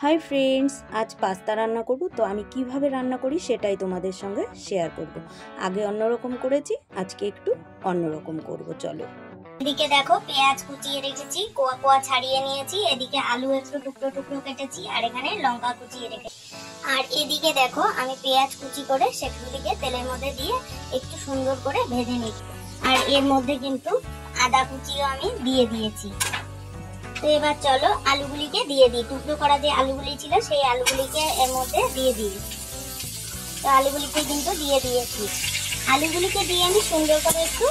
Hi friends, आज pasta रान्ना करब। तो आमी किभाबे रान्ना करी सेटाई तोमादेर संगे शेयर करब। आगे अन्यरकम करेছি, আজকে একটু অন্যরকম করব। চলো। এদিকে দেখো পেঁয়াজ কুচিয়ে রেখেছি, কোয়া কোয়া ছাড়িয়ে নিয়েছি। এদিকে আলু একটু টুকরো টুকরো কেটেছি, আর এখানে লঙ্কা কুচিয়ে রেখেছি। আর এদিকে দেখো আমি পেঁয়াজ কুচি করে সেগুলিকে তেলের মধ্যে দিয়ে একটু সুন্দর করে ভেজে নিচ্ছি। আর এর মধ্যে কিন্তু আদা কুচিও আমি দিয়ে দিয়েছি। তো এবার চলো আলুগুলিকে দিয়ে দিই। টুকরো করা যে আলুগুলি ছিল সেই আলুগুলিকে এর মধ্যে দিয়ে দিই। তো আলুগুলিকে কিন্তু দিয়ে দিয়েছি। আলুগুলিকে দিয়ে আমি সুন্দর করে একটু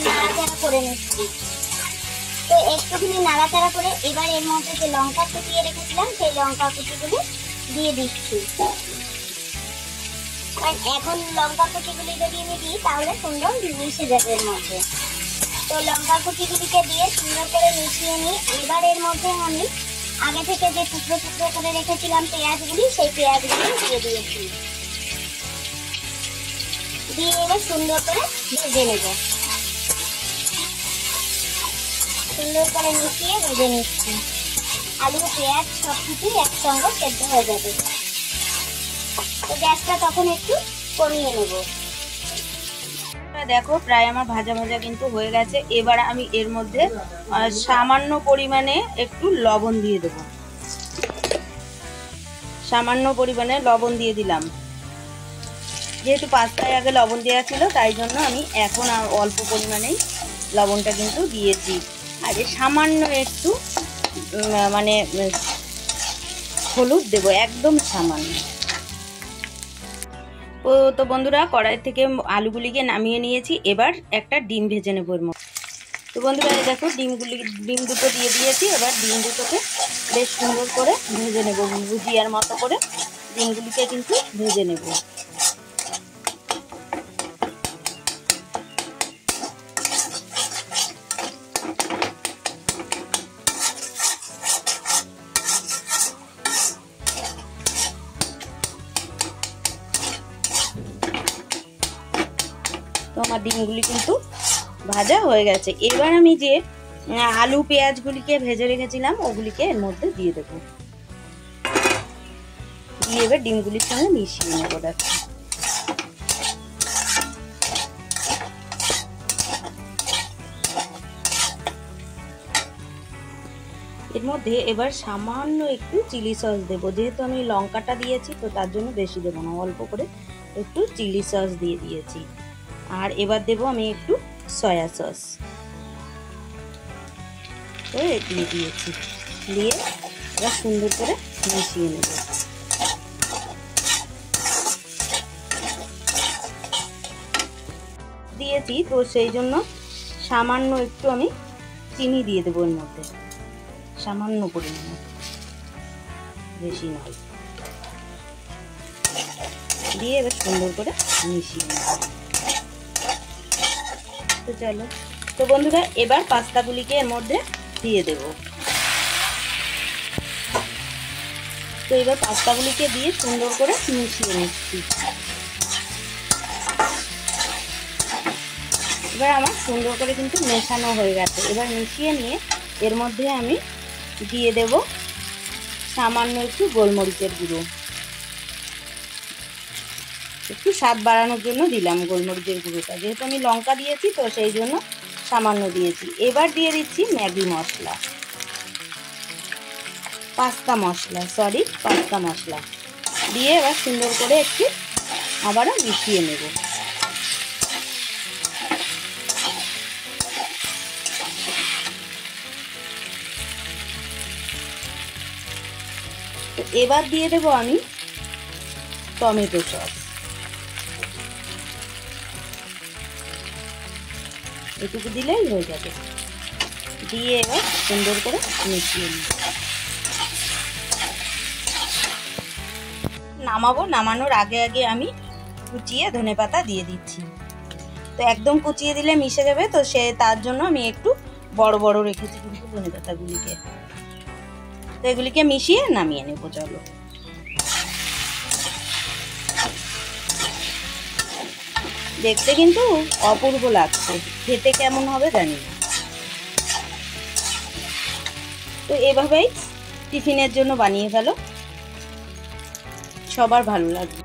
নাড়াচাড়া করে নিচ্ছি। তো একটুখানি নাড়াচাড়া করে এবার এর মধ্যে যে লঙ্কা কুচিয়ে রেখেছিলাম সেই লঙ্কা কুচিগুলি দিয়ে দিচ্ছি। কারণ এখন লঙ্কা কুচিগুলি যদি আমি দিই তাহলে সুন্দর মিশে যাবে এর মধ্যে। তো লঙ্কা কুচিগুলিকে দিয়ে সুন্দর করে মিশিয়ে নিই। এবার এর মধ্যে আমি আগে থেকে যে টুকরো টুকরো করে রেখেছিলাম পেঁয়াজগুলি, সেই পেঁয়াজগুলি দিয়ে দিয়েছি। দিয়ে এবার সুন্দর করে ভেজে নেব। সুন্দর করে মিশিয়ে ভেজে নিচ্ছি। আলু পেঁয়াজ সব কিছুই একসঙ্গে সেদ্ধ হয়ে যাবে। তো গ্যাসটা তখন একটু কমিয়ে নেব। দেখো প্রায় আমার ভাজা ভাজা কিন্তু হয়ে গেছে। এবার আমি এর মধ্যে সামান্য পরিমাণে একটু লবণ দিয়ে দেব। সামান্য পরিমাণে লবণ দিয়ে দিলাম। যেহেতু পাস্তায় আগে লবণ দেওয়া ছিল তাই জন্য আমি এখন অল্প পরিমাণেই লবণটা কিন্তু দিয়েছি। আর সামান্য একটু মানে হলুদ দেব, একদম সামান্য। তো বন্ধুরা কড়াই থেকে আলুগুলিকে নামিয়ে নিয়েছি। এবার একটা ডিম ভেজে নেব এর মধ্যে। তো বন্ধুরা দেখো ডিম দুটো দিয়ে দিয়েছি। এবার ডিম দুটোকে বেশ সুন্দর করে ভেজে নেব, ভুজিয়ার মতো করে ডিমগুলিকে কিন্তু ভেজে নেব। তো আমার ডিমগুলি কিন্তু ভাজা হয়ে গেছে। এবার আমি যে আলু পেঁয়াজগুলিকে ভেজে রেখেছিলাম ওগুলিকে এর মধ্যে দিয়ে দেব। দিয়ে এবার ডিমগুলির সঙ্গে মিশিয়ে নেব। দেখো এর মধ্যে এবার সামান্য একটু চিলি সস দেব। যেহেতু আমি লঙ্কাটা দিয়েছি তো তার জন্য বেশি দেবো না, অল্প করে একটু চিলি সস দিয়ে দিয়েছি। আর এবার দেব আমি একটু সয়া সস দিয়ে দিয়েছি। দিয়ে এবার সুন্দর করে মিশিয়ে নেব। দিয়েছি তো সেই জন্য সামান্য একটু আমি চিনি দিয়ে দেবো এর মধ্যে, সামান্য পরিমাণে, বেশি নয়। দিয়ে এবার সুন্দর করে মিশিয়ে নেব। তো চলো। তো বন্ধুরা এবার পাস্তাগুলিকে এর মধ্যে দিয়ে দেব। তো এবার পাস্তাগুলিকে দিয়ে সুন্দর করে মিশিয়ে নিচ্ছি। এবার আমার সুন্দর করে কিন্তু মেশানো হয়ে গেছে। এবার মিশিয়ে নিয়ে এর মধ্যে আমি দিয়ে দেব সামান্য একটু গোলমরিচের গুঁড়ো। একটু স্বাদ বাড়ানোর জন্য দিলাম গোলমরিচের গুঁড়োটা। যেহেতু আমি লঙ্কা দিয়েছি তো সেই জন্য সামান্য দিয়েছি। এবার দিয়ে দিচ্ছি ম্যাগি মশলা, পাস্তা মশলা দিয়ে এবার সুন্দর করে একটু আবারও মিশিয়ে নেব। তো এবার দিয়ে দেব আমি টমেটো সস। এটুকু দিলেই হয়ে যাবে। দিয়ে এবার সুন্দর করে মিশিয়ে নিই। নামানোর আগে আমি কুচিয়ে ধনেপাতা দিয়ে দিচ্ছি। তো একদম কুচিয়ে দিলে মিশে যাবে, তো তার জন্য আমি একটু বড় বড় রেখেছি কিন্তু ধনেপাতাগুলিকে। তো এগুলিকে মিশিয়ে নামিয়ে নেব। চলো। দেখতে কিন্তু অপূর্ব লাগছে, খেতে কেমন হবে জানি না। তো এভাবেই টিফিনের জন্য বানিয়ে ফেলো, সবার ভালো লাগবে।